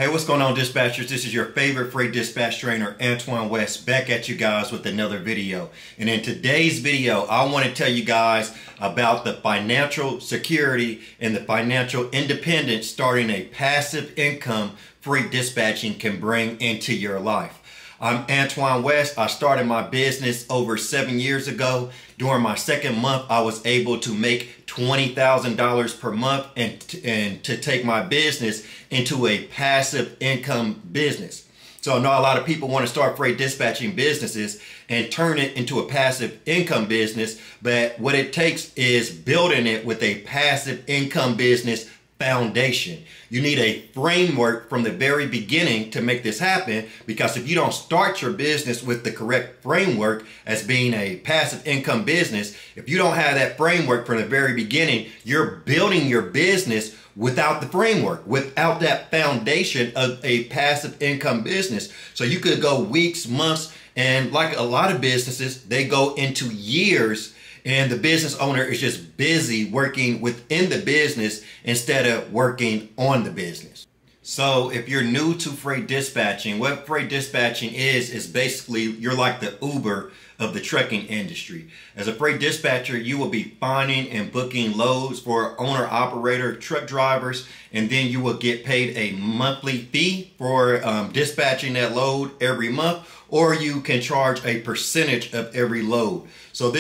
Hey, what's going on, dispatchers? This is your favorite freight dispatch trainer, Antoine West, back at you guys with another video. And in today's video, I want to tell you guys about the financial security and the financial independence starting a passive income freight dispatching can bring into your life. I'm Antoine West. I started my business over 7 years ago. During my second month, I was able to make $20,000 per month and to take my business into a passive income business. So I know a lot of people want to start freight dispatching businesses and turn it into a passive income business, but what it takes is building it with a passive income business foundation. You need a framework from the very beginning to make this happen, because if you don't start your business with the correct framework as being a passive income business, if you don't have that framework from the very beginning, you're building your business without the framework, without that foundation of a passive income business. So you could go weeks, months, and like a lot of businesses, they go into years, and the business owner is just busy working within the business instead of working on the business. So if you're new to freight dispatching, what freight dispatching is basically you're like the Uber of the trucking industry. As a freight dispatcher, you will be finding and booking loads for owner-operator truck drivers, and then you will get paid a monthly fee for dispatching that load every month, or you can charge a percentage of every load. So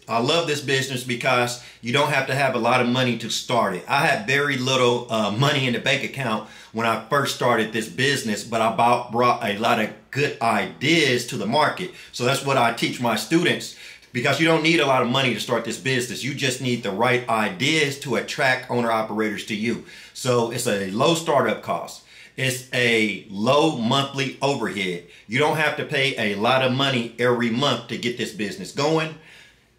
I love this business because you don't have to have a lot of money to start it. I had very little money in the bank account when I first started this business, but I brought a lot of good ideas to the market. So that's what I teach my students, because you don't need a lot of money to start this business. You just need the right ideas to attract owner operators to you. So it's a low startup cost. It's a low monthly overhead. You don't have to pay a lot of money every month to get this business going.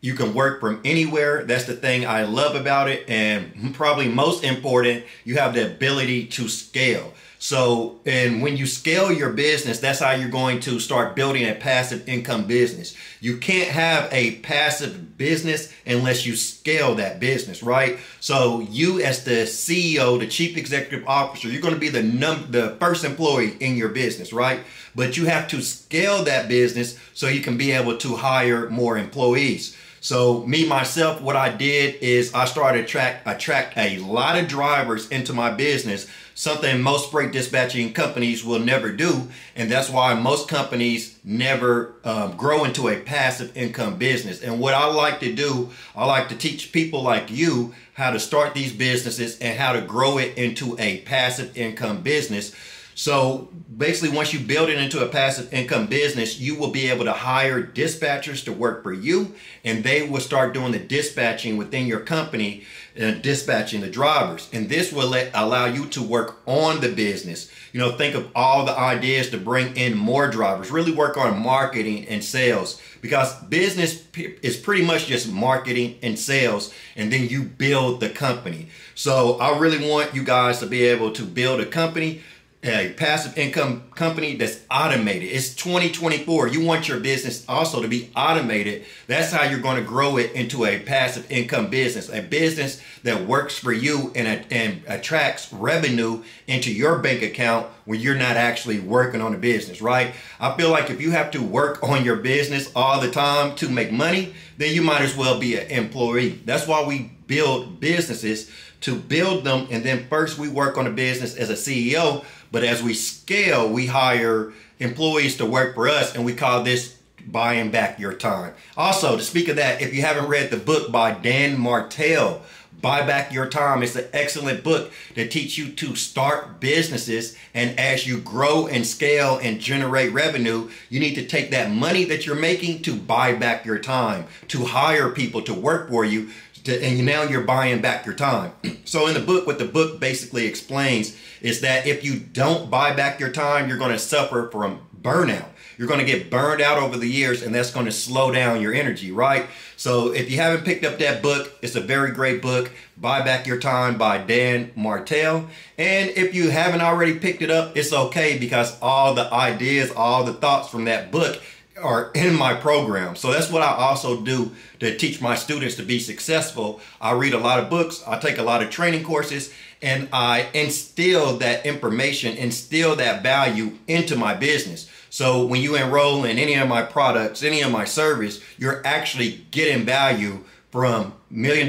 You can work from anywhere. That's the thing I love about it. And probably most important, you have the ability to scale. So, and when you scale your business, that's how you're going to start building a passive income business. You can't have a passive business unless you scale that business, right? So you as the CEO, the chief executive officer, you're going to be the first employee in your business, right? But you have to scale that business so you can be able to hire more employees. So me, myself, what I did is I started to attract a lot of drivers into my business, something most freight dispatching companies will never do. And that's why most companies never grow into a passive income business. And what I like to do, I like to teach people like you how to start these businesses and how to grow it into a passive income business. So basically, once you build it into a passive income business, you will be able to hire dispatchers to work for you, and they will start doing the dispatching within your company, dispatching the drivers. And this will allow you to work on the business. You know, think of all the ideas to bring in more drivers, really work on marketing and sales, because business is pretty much just marketing and sales, and then you build the company. So I really want you guys to be able to build a company, a passive income company that's automated. It's 2024. You want your business also to be automated. That's how you're going to grow it into a passive income business, a business that works for you and attracts revenue into your bank account when you're not actually working on the business, right? I feel like if you have to work on your business all the time to make money, then you might as well be an employee. That's why we build businesses, to build them, and then first we work on the business as a CEO, but as we scale, we hire employees to work for us, and we call this buying back your time. Also, to speak of that, if you haven't read the book by Dan Martell, Buy Back Your Time, it's an excellent book that teaches you to start businesses, and as you grow and scale and generate revenue, you need to take that money that you're making to buy back your time, to hire people to work for you, and now you're buying back your time. So in the book, what the book basically explains is that if you don't buy back your time, you're going to suffer from burnout. You're going to get burned out over the years, and that's going to slow down your energy, right? So if you haven't picked up that book, it's a very great book, Buy Back Your Time by Dan Martell. And if you haven't already picked it up, it's okay, because all the ideas, all the thoughts from that book are in my program. So that's what I also do to teach my students to be successful. I read a lot of books, I take a lot of training courses, and I instill that information, instill that value into my business. So when you enroll in any of my products, any of my service, you're actually getting value from $1 million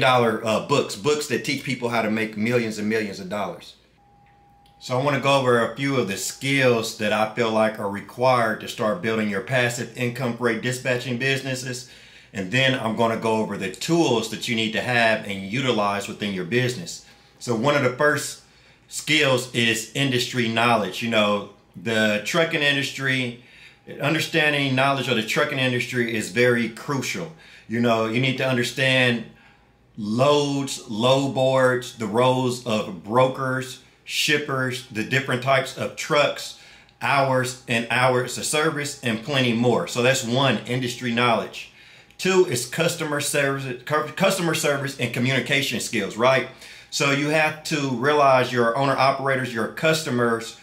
books that teach people how to make millions and millions of dollars. So I want to go over a few of the skills that I feel like are required to start building your passive income freight dispatching businesses. And then I'm going to go over the tools that you need to have and utilize within your business. So one of the first skills is industry knowledge. You know, the trucking industry, understanding knowledge of the trucking industry is very crucial. You know, you need to understand loads, load boards, the roles of brokers, shippers, the different types of trucks, hours and hours of service, and plenty more. So that's one, industry knowledge. Two is customer service and communication skills, right? So you have to realize your owner operators, your customers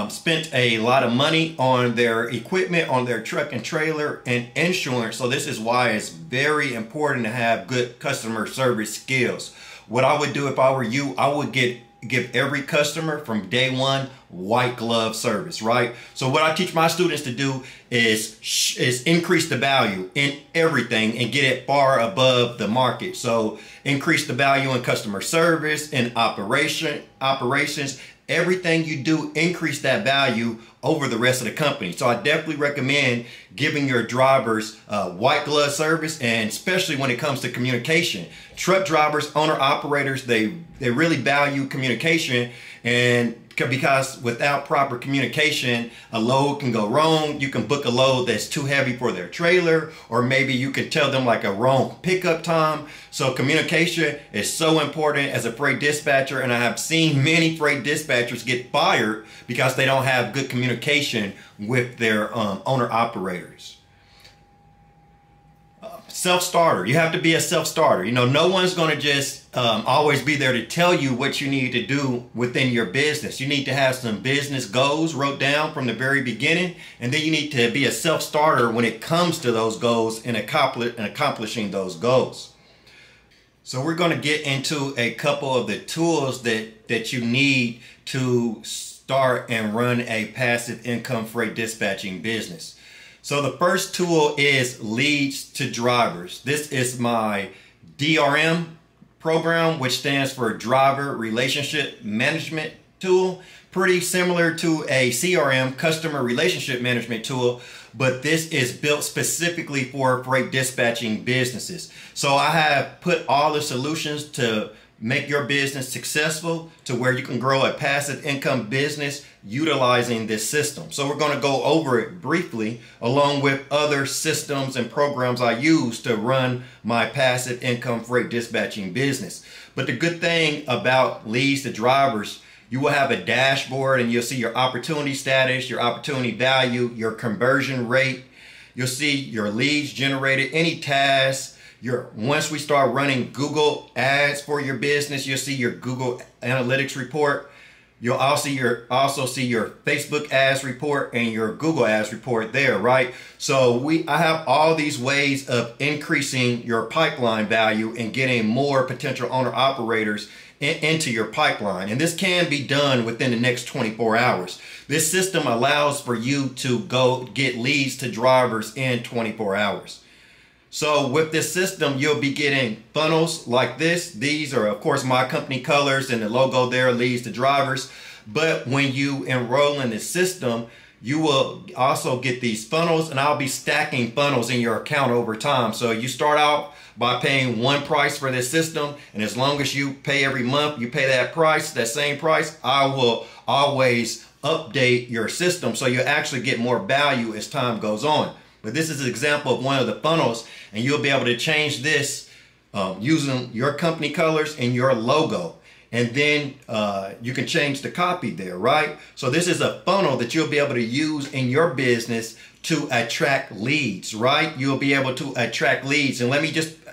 spent a lot of money on their equipment, on their truck and trailer and insurance. So this is why it's very important to have good customer service skills. What I would do if I were you, I would give every customer from day one white glove service, right? So what I teach my students to do is increase the value in everything and get it far above the market. So increase the value in customer service and operations. Everything you do, increase that value over the rest of the company. So I definitely recommend giving your drivers white glove service, and especially when it comes to communication. Truck drivers, owner operators, they really value communication, and because without proper communication, a load can go wrong. You can book a load that's too heavy for their trailer, or maybe you can tell them like a wrong pickup time. So communication is so important as a freight dispatcher, and I have seen many freight dispatchers get fired because they don't have good communication with their owner operators. Self-starter. You have to be a self-starter. You know, no one's going to just always be there to tell you what you need to do within your business. You need to have some business goals wrote down from the very beginning, and then you need to be a self-starter when it comes to those goals and accomplishing those goals. So we're going to get into a couple of the tools that you need to start and run a passive income freight dispatching business. So the first tool is Leads2Drives. This is my DRM program, which stands for Driver Relationship Management Tool. Pretty similar to a CRM, Customer Relationship Management Tool, but this is built specifically for freight dispatching businesses. So I have put all the solutions to make your business successful to where you can grow a passive income business utilizing this system. So we're going to go over it briefly along with other systems and programs I use to run my passive income freight dispatching business. But the good thing about Leads2Drives, you will have a dashboard and you'll see your opportunity status, your opportunity value, your conversion rate. You'll see your leads generated, any tasks. Once we start running Google ads for your business, you'll see your Google Analytics report. You'll also see your Facebook ads report and your Google ads report there, right? So I have all these ways of increasing your pipeline value and getting more potential owner operators into your pipeline. And this can be done within the next 24 hours. This system allows for you to go get Leads2Drives in 24 hours. So with this system, you'll be getting funnels like this. These are, of course, my company colors and the logo there, Leads2Drives. But when you enroll in the system, you will also get these funnels, and I'll be stacking funnels in your account over time. So you start out by paying one price for this system, and as long as you pay every month, you pay that price, that same price, I will always update your system so you actually get more value as time goes on. But this is an example of one of the funnels, and you'll be able to change this using your company colors and your logo. And then you can change the copy there, right? So this is a funnel that you'll be able to use in your business to attract leads, right? You'll be able to attract leads. And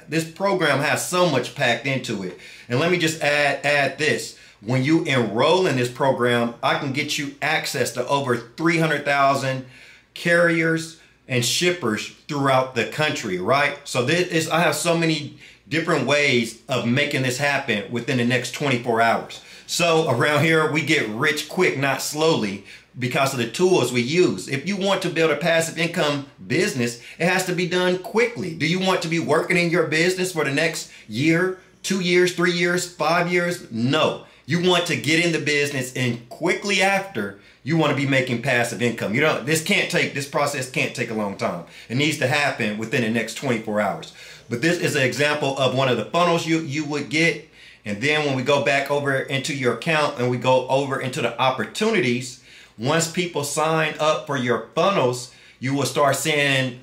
this program has so much packed into it. And let me just add this. When you enroll in this program, I can get you access to over 300,000 carriers, and shippers throughout the country, right? So I have so many different ways of making this happen within the next 24 hours. So around here, we get rich quick, not slowly, because of the tools we use. If you want to build a passive income business, it has to be done quickly. Do you want to be working in your business for the next year, 2 years, 3 years, 5 years? No. You want to get in the business, and quickly after, you want to be making passive income. This process can't take a long time. It needs to happen within the next 24 hours. But this is an example of one of the funnels you would get. And then when we go back over into your account and we go over into the opportunities, once people sign up for your funnels, you will start seeing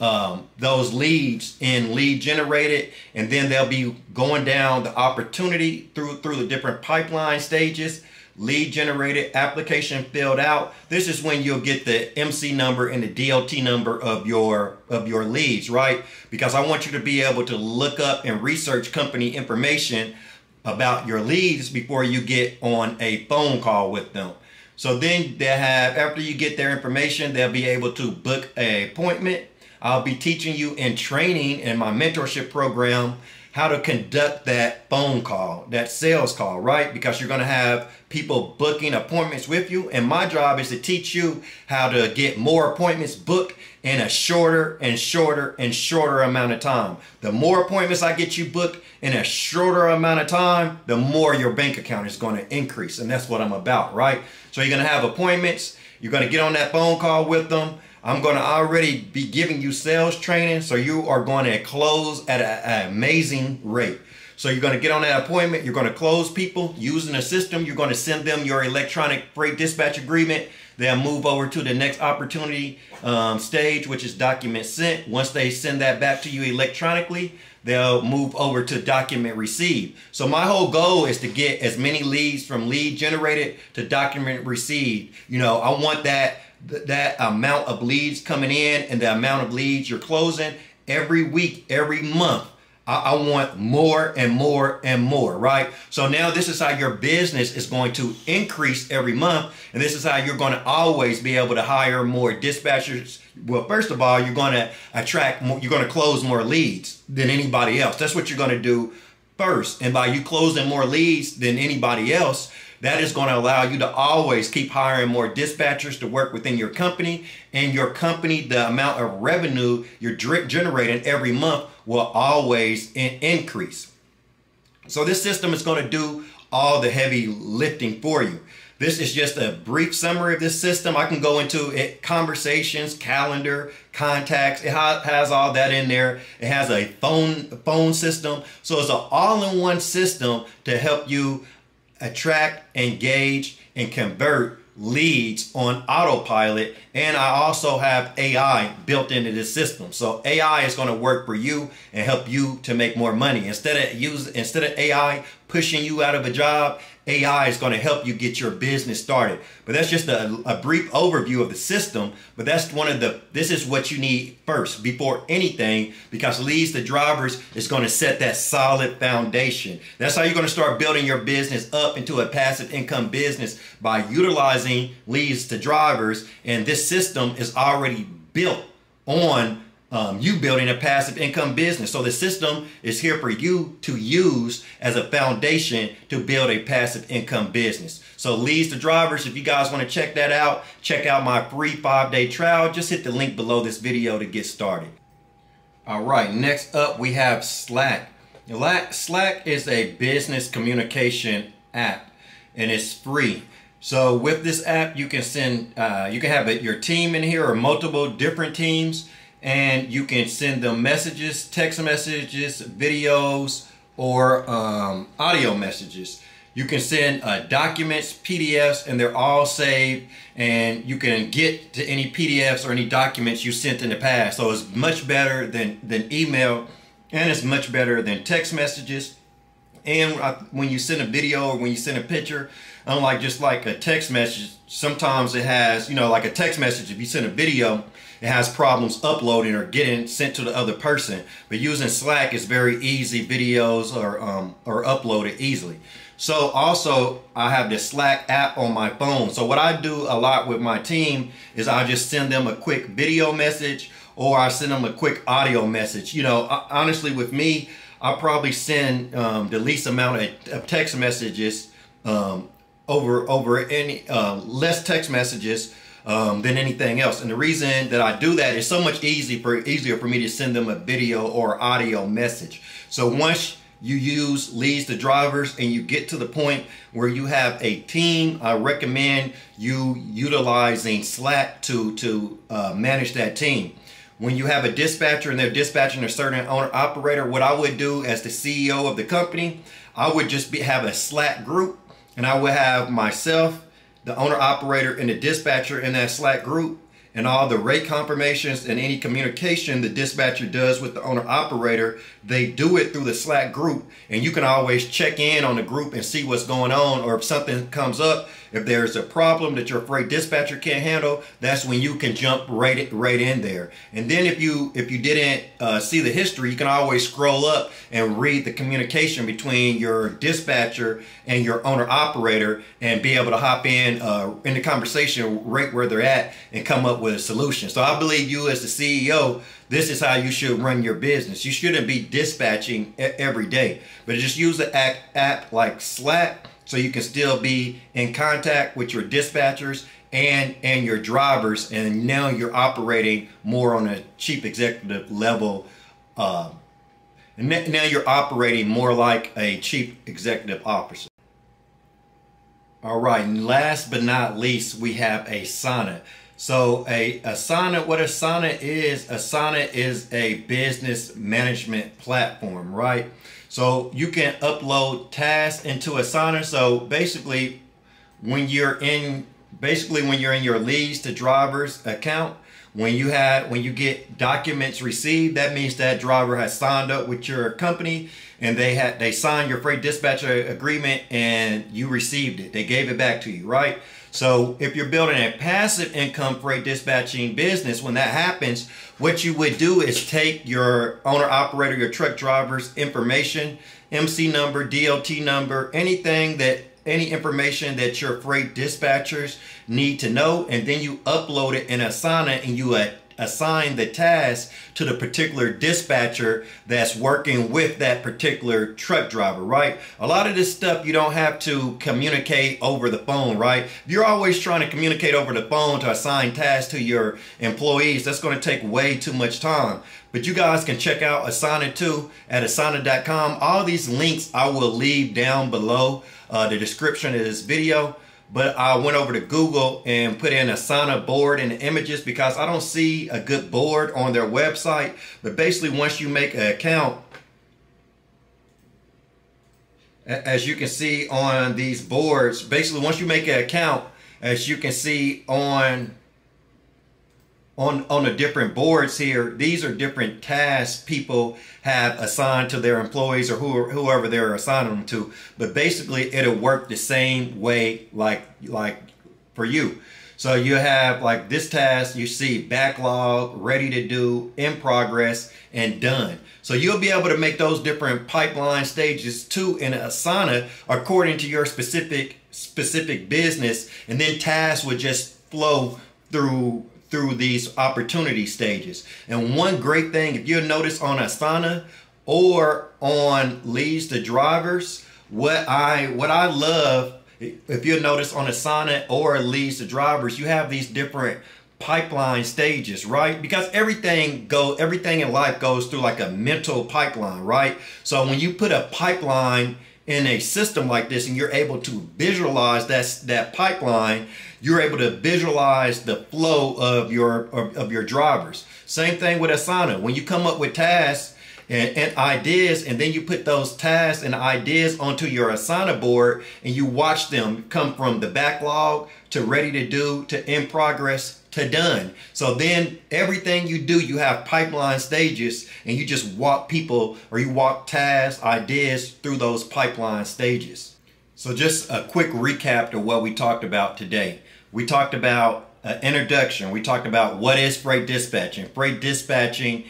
those leads in lead generated, and then they'll be going down the opportunity through the different pipeline stages. Lead generated, application filled out. This is when you'll get the MC number and the DOT number of your leads, right? Because I want you to be able to look up and research company information about your leads before you get on a phone call with them. So then after you get their information, they'll be able to book an appointment. I'll be teaching you in training in my mentorship program how to conduct that phone call, that sales call, right? Because you're gonna have people booking appointments with you, and my job is to teach you how to get more appointments booked in a shorter and shorter and shorter amount of time. The more appointments I get you booked in a shorter amount of time, the more your bank account is gonna increase, and that's what I'm about, right? So you're gonna have appointments, you're gonna get on that phone call with them. I'm going to already be giving you sales training, so you are going to close at an amazing rate. So you're going to get on that appointment, you're going to close people using a system, you're going to send them your electronic freight dispatch agreement. They'll move over to the next opportunity stage, which is document sent. Once they send that back to you electronically, they'll move over to document received. So my whole goal is to get as many leads from lead generated to document received. I want that amount of leads coming in and the amount of leads you're closing every week, every month. I want more and more and more, right? So now this is how your business is going to increase every month. And this is how you're going to always be able to hire more dispatchers. Well, first of all, you're going to attract more, you're going to close more leads than anybody else. That's what you're going to do first. And by you closing more leads than anybody else, that is going to allow you to always keep hiring more dispatchers to work within your company. And your company, the amount of revenue you're generating every month will always increase. So this system is going to do all the heavy lifting for you. This is just a brief summary of this system. I can go into it, conversations, calendar, contacts. It has all that in there. It has a phone system. So it's an all-in-one system to help you attract, engage, and convert leads on autopilot. And I also have AI built into this system. So AI is going to work for you and help you to make more money. Instead of AI pushing you out of a job, AI is going to help you get your business started. But that's just a brief overview of the system. But that's this is what you need first before anything, because Leads2Drivers is going to set that solid foundation. That's how you're going to start building your business up into a passive income business, by utilizing Leads2Drivers. And this system is already built on you building a passive income business. So the system is here for you to use as a foundation to build a passive income business. So Leads2Drivers, if you guys want to check that out, check out my free 5-day trial. Just hit the link below this video to get started. All right, next up we have Slack. Slack is a business communication app, and it's free. So with this app, you can you can have your team in here, or multiple different teams, and you can send them messages, text messages, videos, or audio messages. You can send documents, PDFs, and they're all saved, and you can get to any PDFs or any documents you sent in the past. So it's much better than email, and it's much better than text messages. And when you send a video or when you send a picture, unlike just like a text message, sometimes it has, like a text message, if you send a video, it has problems uploading or getting sent to the other person. But using Slack is very easy. Videos are uploaded easily. So also, I have the Slack app on my phone. So what I do a lot with my team is I just send them a quick video message, or I send them a quick audio message. You know, honestly, with me, I probably send the least amount of text messages over any less text messages than anything else. And the reason that I do that is so much easier for me to send them a video or audio message. So once you use Leads2Drivers and you get to the point where you have a team, I recommend you utilizing Slack to manage that team. When you have a dispatcher and they're dispatching a certain owner operator, what I would do as the CEO of the company, I would just have a Slack group, and I would have myself, the owner operator, and the dispatcher in that Slack group, and all the rate confirmations and any communication the dispatcher does with the owner operator, they do it through the Slack group, and you can always check in on the group and see what's going on, or if something comes up, if there's a problem that your freight dispatcher can't handle, that's when you can jump right in there. And then if you didn't see the history, you can always scroll up and read the communication between your dispatcher and your owner operator and be able to hop in the conversation right where they're at and come up with a solution. So I believe you as the CEO, this is how you should run your business. You shouldn't be dispatching every day, but just use an app like Slack so you can still be in contact with your dispatchers and your drivers, and now you're operating more on a chief executive level. And now you're operating more like a chief executive officer. All right, and last but not least, we have Asana. So Asana, what Asana is a business management platform, right? So you can upload tasks into Asana. So basically, when you're in your Leads2Drivers account, when you get documents received, that means that driver has signed up with your company and they signed your freight dispatcher agreement and you received it. They gave it back to you, right? So if you're building a passive income freight dispatching business, when that happens, what you would do is take your owner operator, your truck driver's information, MC number, DOT number, any information that your freight dispatchers need to know, and then you upload it in Asana and you assign the task to the particular dispatcher that's working with that particular truck driver, right? A lot of this stuff you don't have to communicate over the phone, right? If you're always trying to communicate over the phone to assign tasks to your employees, that's going to take way too much time. But you guys can check out Assignit too at Asana.com. All these links I will leave down below the description of this video. But I went over to Google and put in Asana board and images because I don't see a good board on their website. But basically, once you make an account, as you can see on these boards, basically once you make an account, as you can see on the different boards here, these are different tasks people have assigned to their employees or whoever they're assigning them to. But basically it'll work the same way like for you. So you have like this task, you see backlog, ready to do, in progress, and done. So you'll be able to make those different pipeline stages too in Asana according to your specific business, and then tasks would just flow through these opportunity stages. And one great thing, if you'll notice on Asana or on Leads2Drivers, what I love, if you'll notice on Asana or Leads2Drivers, you have these different pipeline stages, right? Because everything in life goes through like a mental pipeline, right? So when you put a pipeline in a system like this and you're able to visualize that pipeline, you're able to visualize the flow of your drivers. Same thing with Asana. When you come up with tasks and ideas, and then you put those tasks and ideas onto your Asana board and you watch them come from the backlog to ready to do to in progress to done. So then everything you do, you have pipeline stages, and you just walk people or you walk tasks, ideas through those pipeline stages. So just a quick recap to what we talked about today. We talked about introduction. We talked about what is freight dispatching. Freight dispatching,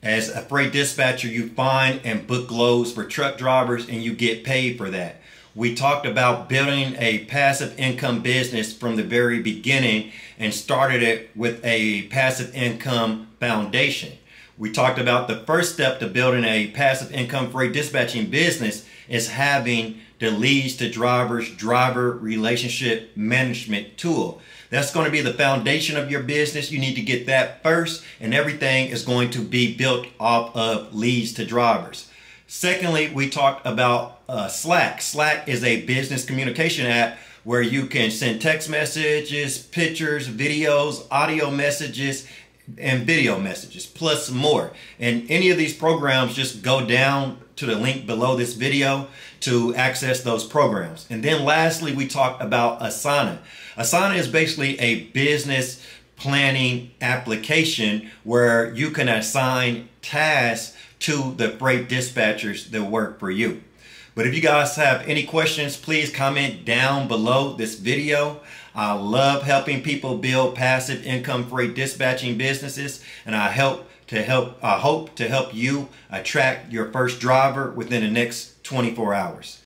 as a freight dispatcher, you find and book loads for truck drivers and you get paid for that. We talked about building a passive income business from the very beginning and started it with a passive income foundation. We talked about the first step to building a passive income freight dispatching business is having the Leads2Drivers driver relationship management tool. That's going to be the foundation of your business. You need to get that first, and everything is going to be built off of Leads2Drivers. Secondly, we talked about Slack. Slack is a business communication app where you can send text messages, pictures, videos, audio messages, and video messages, plus more. And any of these programs, just go down to the link below this video to access those programs. And then lastly, we talked about Asana. Asana is basically a business planning application where you can assign tasks to the freight dispatchers that work for you. But if you guys have any questions, please comment down below this video. I love helping people build passive income freight dispatching businesses, and I hope to help you attract your first driver within the next 24 hours.